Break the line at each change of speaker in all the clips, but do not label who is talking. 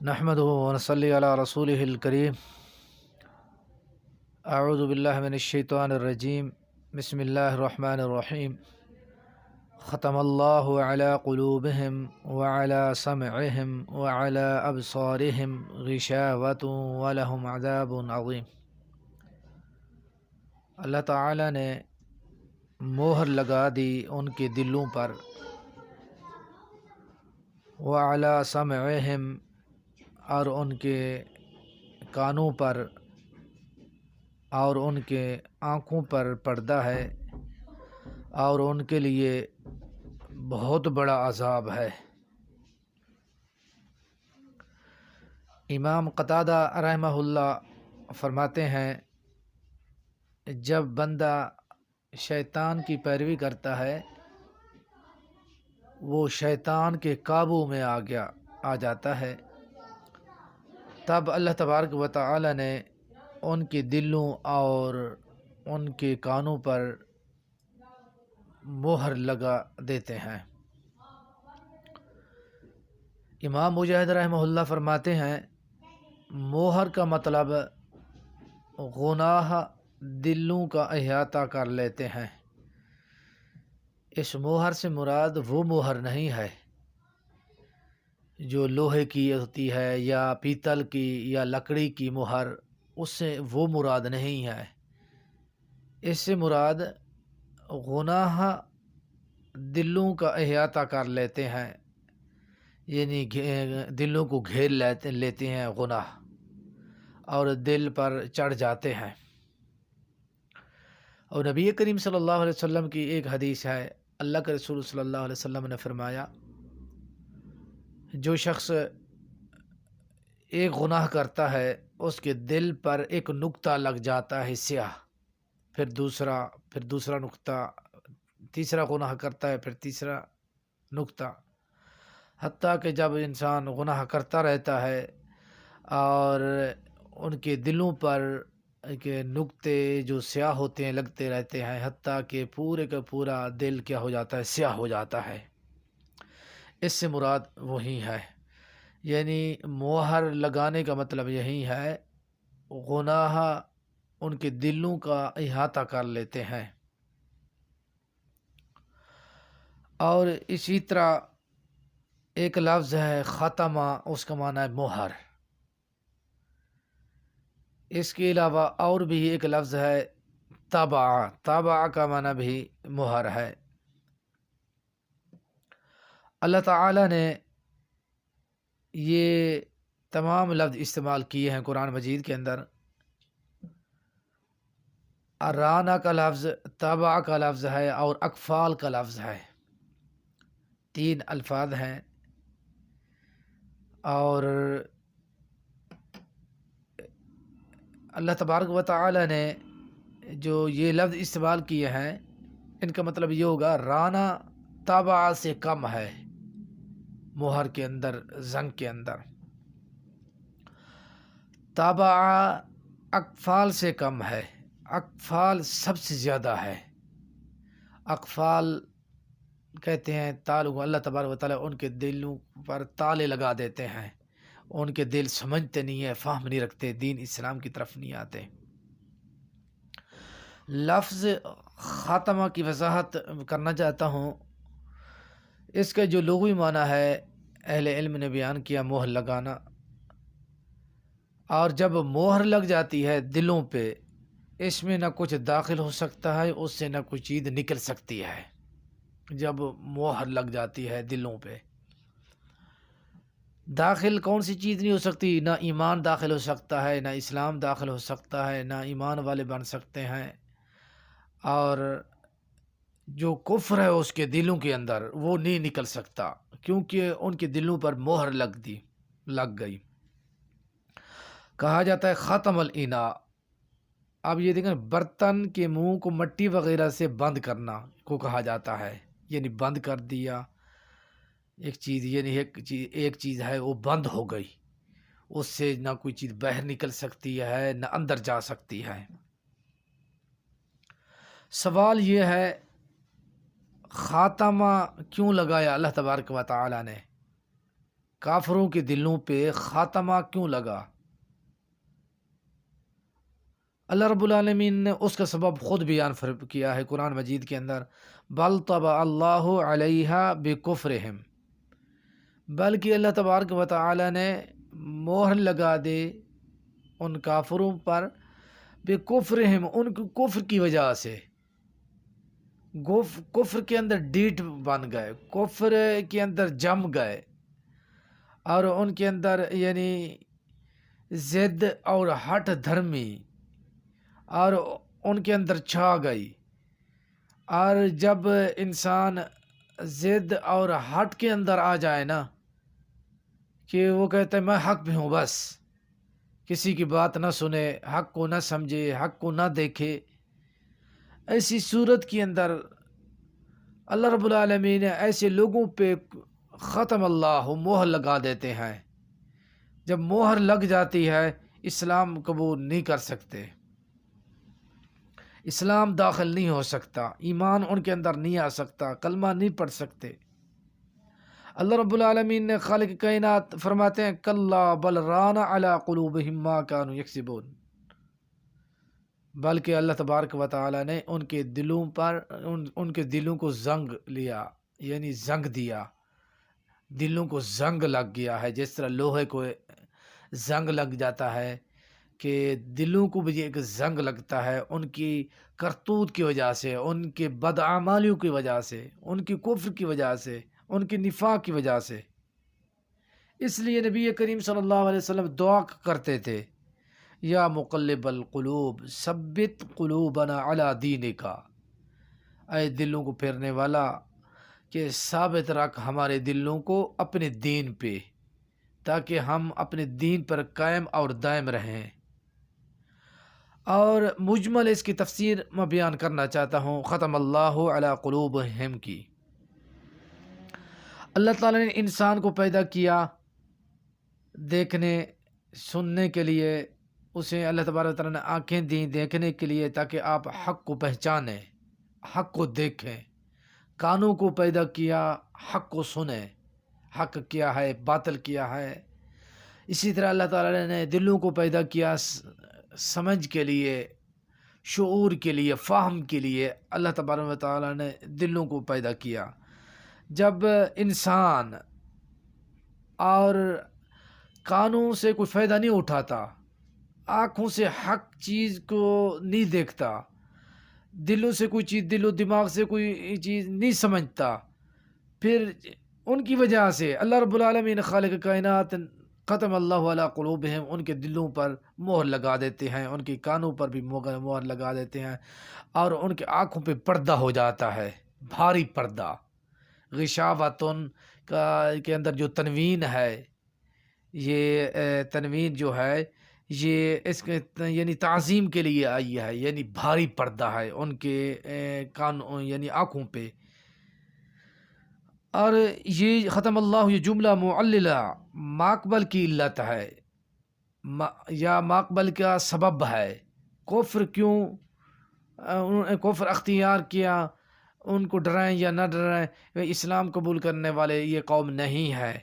نحمده ونصلي على رسوله الكريم اعوذ باللہ من الشیطان الرجیم بسم اللہ الرحمن الرحیم ختم اللہ علی قلوبہم وعلی سمعہم وعلی ابصارہم غشاوۃ ولہم عذاب عظیم۔ اللہ تعالی نے مہر لگا دی ان کے دلوں پر، وعلی سمعہم اور ان کے کانوں پر، اور ان کے آنکھوں پر پردہ ہے، اور ان کے لیے بہت بڑا عذاب ہے۔ امام قتادہ رحمہ اللہ فرماتے ہیں، جب بندہ شیطان کی پیروی کرتا ہے وہ شیطان کے قابو میں آ جاتا ہے، تب اللہ تبارک و تعالی نے ان کے دلوں اور ان کے کانوں پر مہر لگا دیتے ہیں۔ امام مجاہد رحمہ اللہ فرماتے ہیں، مہر کا مطلب گناہ دلوں کا احاطہ کر لیتے ہیں۔ اس مہر سے مراد وہ مہر نہیں ہے جو لوہے کی ہوتی ہے یا پیتل کی یا لکڑی کی مہر، اس سے وہ مراد نہیں ہے۔ اس سے مراد گناہ دلوں کا احاطہ کر لیتے ہیں، یعنی دلوں کو گھیر لیتے ہیں گناہ، اور دل پر چڑھ جاتے ہیں۔ اور نبی کریم صلی اللہ علیہ وسلم کی ایک حدیث ہے، اللہ کے رسول صلی اللہ علیہ وسلم نے فرمایا، جو شخص ایک گناہ کرتا ہے اس کے دل پر ایک نقطہ لگ جاتا ہے سیاہ، پھر دوسرا نقطہ، تیسرا گناہ کرتا ہے پھر تیسرا نقطہ، حتیٰ کہ جب انسان گناہ کرتا رہتا ہے اور ان کے دلوں پر کے نقطے جو سیاہ ہوتے ہیں لگتے رہتے ہیں، حتیٰ کہ پورے کا پورا دل کیا ہو جاتا ہے، سیاہ ہو جاتا ہے۔ اس سے مراد وہی ہے، یعنی مہر لگانے کا مطلب یہی ہے، گناہ ان کے دلوں کا احاطہ کر لیتے ہیں۔ اور اسی طرح ایک لفظ ہے ختمہ، اس کا معنی ہے مہر۔ اس کے علاوہ اور بھی ایک لفظ ہے طبع کا معنی بھی مہر ہے۔ اللہ تعالی نے یہ تمام لفظ استعمال کیے ہیں قرآن مجید کے اندر۔ ارانا کا لفظ، طبع کا لفظ ہے، اور اقفال کا لفظ ہے، 3 الفاظ ہیں۔ اور اللہ تبارک و تعالی نے جو یہ لفظ استعمال کیے ہیں، ان کا مطلب یہ ہوگا، رانا طبع سے کم ہے، مہر کے اندر، زنگ کے اندر۔ طبع اقفال سے کم ہے، اقفال سب سے زیادہ ہے۔ اقفال کہتے ہیں تالوں، اللہ تبارک و تعالیٰ ان کے دلوں پر تالے لگا دیتے ہیں، ان کے دل سمجھتے نہیں ہیں، فہم نہیں رکھتے، دین اسلام کی طرف نہیں آتے۔ لفظ خاتمہ کی وضاحت کرنا چاہتا ہوں۔ اس کا جو لغوی معنی ہے اہل علم نے بیان کیا، مہر لگانا۔ اور جب مہر لگ جاتی ہے دلوں پہ، اس میں نہ کچھ داخل ہو سکتا ہے، اس سے نہ کوئی چیز نکل سکتی ہے۔ جب مہر لگ جاتی ہے دلوں پہ، داخل کون سی چیز نہیں ہو سکتی؟ نہ ایمان داخل ہو سکتا ہے، نہ اسلام داخل ہو سکتا ہے، نہ ایمان والے بن سکتے ہیں، اور جو کفر ہے اس کے دلوں کے اندر وہ نہیں نکل سکتا، کیونکہ ان کے دلوں پر مہر لگ گئی۔ کہا جاتا ہے ختم الاناء۔ اب یہ دیکھیں، برتن کے منہ کو مٹی وغیرہ سے بند کرنا کو کہا جاتا ہے، یعنی بند کر دیا ایک چیز، یعنی ایک چیز ہے وہ بند ہو گئی، اس سے نہ کوئی چیز باہر نکل سکتی ہے نہ اندر جا سکتی ہے۔ سوال یہ ہے، خاتمہ کیوں لگایا اللہ تبارک و تعالی نے؟ کافروں کے دلوں پہ خاتمہ کیوں لگا؟ اللہ رب العالمین نے اس کا سبب خود بیان کیا ہے قرآن مجید کے اندر، بل طبع اللہ علیہا بکفرہم، بلکہ اللہ تبارک و تعالی نے مہر لگا دے ان کافروں پر، بکفرہم، ان کے کفر کی وجہ سے، کفر کے اندر ڈیٹ بن گئے، کفر کے اندر جم گئے، اور ان کے اندر یعنی ضد اور ہٹ دھرمی اور ان کے اندر چھا گئی۔ اور جب انسان ضد اور ہٹ کے اندر آ جائے نا کہ وہ کہتا ہے میں حق پہ ہوں، بس کسی کی بات نہ سنے، حق کو نہ سمجھے، حق کو نہ دیکھے، ایسی صورت کے اندر اللہ رب العالمین نے ایسے لوگوں پہ ختم اللہ مہر لگا دیتے ہیں۔ جب مہر لگ جاتی ہے اسلام قبول نہیں کر سکتے، اسلام داخل نہیں ہو سکتا، ایمان ان کے اندر نہیں آ سکتا، کلمہ نہیں پڑھ سکتے۔ اللہ رب العالمین نے خالق کائنات فرماتے ہیں کلا بل ران علی قلوبہم ما کانوا یکسبون، بلکہ اللہ تبارک و تعالی نے ان کے دلوں پر ان کے دلوں کو زنگ لیا، یعنی زنگ دیا، دلوں کو زنگ لگ گیا ہے، جس طرح لوہے کو زنگ لگ جاتا ہے کہ دلوں کو بھی ایک زنگ لگتا ہے، ان کی کرتوت کی وجہ سے، ان کے بدعمالیوں کی وجہ سے، ان کی کفر کی وجہ سے، ان کی نفاق کی وجہ سے۔ اس لیے نبی کریم صلی اللہ علیہ وسلم دعا کرتے تھے یا مقلب القلوب ثبت قلوبنا علی دینک، اے دلوں کو پھیرنے والا کہ ثابت رکھ ہمارے دلوں کو اپنے دین پہ، تاکہ ہم اپنے دین پر قائم اور دائم رہیں۔ اور مجمل اس کی تفسیر میں بیان کرنا چاہتا ہوں ختم اللہ علی قلوبہم کی۔ اللہ تعالیٰ نے انسان کو پیدا کیا دیکھنے سننے کے لیے، اسے اللہ تبارک و تعالیٰ نے آنکھیں دیں دیکھنے کے لیے تاکہ آپ حق کو پہچانیں، حق کو دیکھیں، کانوں کو پیدا کیا حق کو سنیں، حق کیا ہے باطل کیا ہے۔ اسی طرح اللہ تعالیٰ نے دلوں کو پیدا کیا سمجھ کے لیے، شعور کے لیے، فہم کے لیے، اللہ تبارک و تعالیٰ نے دلوں کو پیدا کیا۔ جب انسان اور کانوں سے کوئی فائدہ نہیں اٹھاتا، آنکھوں سے حق چیز کو نہیں دیکھتا، دلوں سے کوئی چیز، دل و دماغ سے کوئی چیز نہیں سمجھتا، پھر ان کی وجہ سے اللہ رب العالمین خالق کائنات ختم اللہ علی قلوبہم، ان کے دلوں پر مہر لگا دیتے ہیں، ان کے کانوں پر بھی مہر لگا دیتے ہیں، اور ان کے آنکھوں پہ پردہ ہو جاتا ہے، بھاری پردہ۔ غشاوۃن کے اندر جو تنوین ہے، یہ تنوین جو ہے یہ اس کے یعنی تعظیم کے لیے آئی ہے، یعنی بھاری پردہ ہے ان کے کانوں یعنی آنکھوں پہ۔ اور یہ ختم اللہ یہ جملہ معللہ ماقبل کی علت ہے، یا ماقبل کا سبب ہے۔ کفر کیوں انہوں نے کفر اختیار کیا، ان کو ڈرائیں یا نہ ڈرائیں، اسلام قبول کرنے والے یہ قوم نہیں ہے۔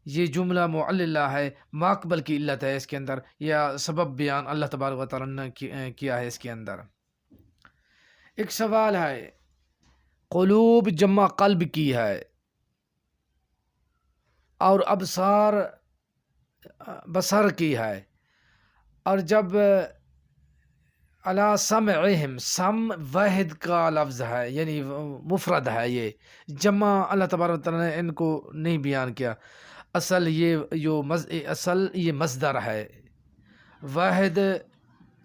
یہ جملہ معللہ ہے، ماقبل کی علت ہے اس کے اندر، یا سبب بیان اللہ تبارک و تعالیٰ نے کیا ہے اس کے اندر۔ ایک سوال ہے، قلوب جمع قلب کی ہے، اور ابصار بصر کی ہے، اور جب علی سمعہم، سم واحد کا لفظ ہے یعنی مفرد ہے، یہ جمع اللہ تبارک و تعالیٰ نے ان کو نہیں بیان کیا۔ اصل یہ مصدر ہے، واحد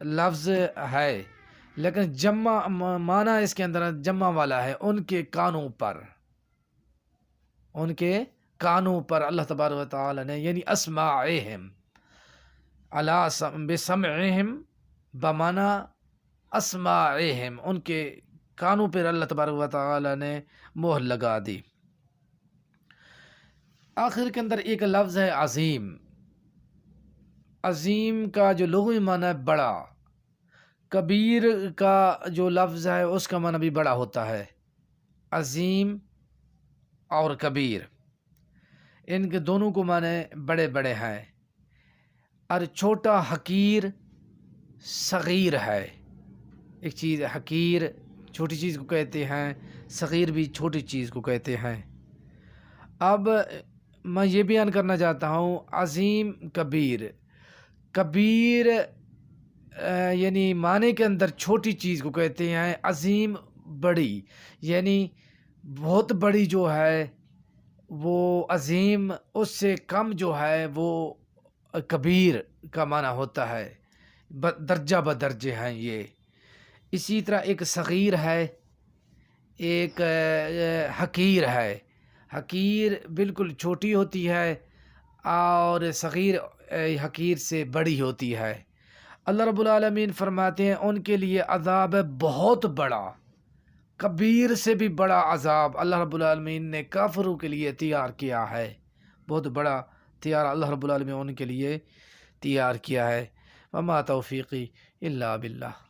لفظ ہے، لیکن جمع معنی اس کے اندر جمع والا ہے، ان کے کانوں پر، ان کے کانوں پر اللہ تبارک و تعالیٰ نے یعنی اسماعہم، علی بسمعہم بمعنی اسماعہم، ان کے کانوں پر اللہ تبارک و تعالیٰ نے مہر لگا دی۔ آخر کے اندر ایک لفظ ہے عظیم۔ عظیم کا جو لغوی معنی ہے بڑا، کبیر کا جو لفظ ہے اس کا معنی بھی بڑا ہوتا ہے، عظیم اور کبیر۔ ان کے دونوں کو معنی بڑے بڑے ہیں، اور چھوٹا حقیر صغیر ہے۔ ایک چیز حقیر چھوٹی چیز کو کہتے ہیں، صغیر بھی چھوٹی چیز کو کہتے ہیں۔ اب میں یہ بیان کرنا چاہتا ہوں عظیم کبیر۔ کبیر یعنی معنی کے اندر چھوٹی چیز کو کہتے ہیں، عظیم بڑی، یعنی بہت بڑی جو ہے وہ عظیم، اس سے کم جو ہے وہ کبیر کا معنی ہوتا ہے، درجہ بدرجے ہیں یہ۔ اسی طرح ایک صغیر ہے، ایک حقیر ہے۔ حقیر بالکل چھوٹی ہوتی ہے اور صغیر حقیر سے بڑی ہوتی ہے۔ اللہ رب العالمین فرماتے ہیں ان کے لیے عذاب ہے بہت بڑا، کبیر سے بھی بڑا عذاب اللہ رب العالمین نے کافروں کے لیے تیار کیا ہے۔ بہت بڑا تیار اللہ رب العالمین ان کے لیے تیار کیا ہے۔ وما توفیقی الا باللہ۔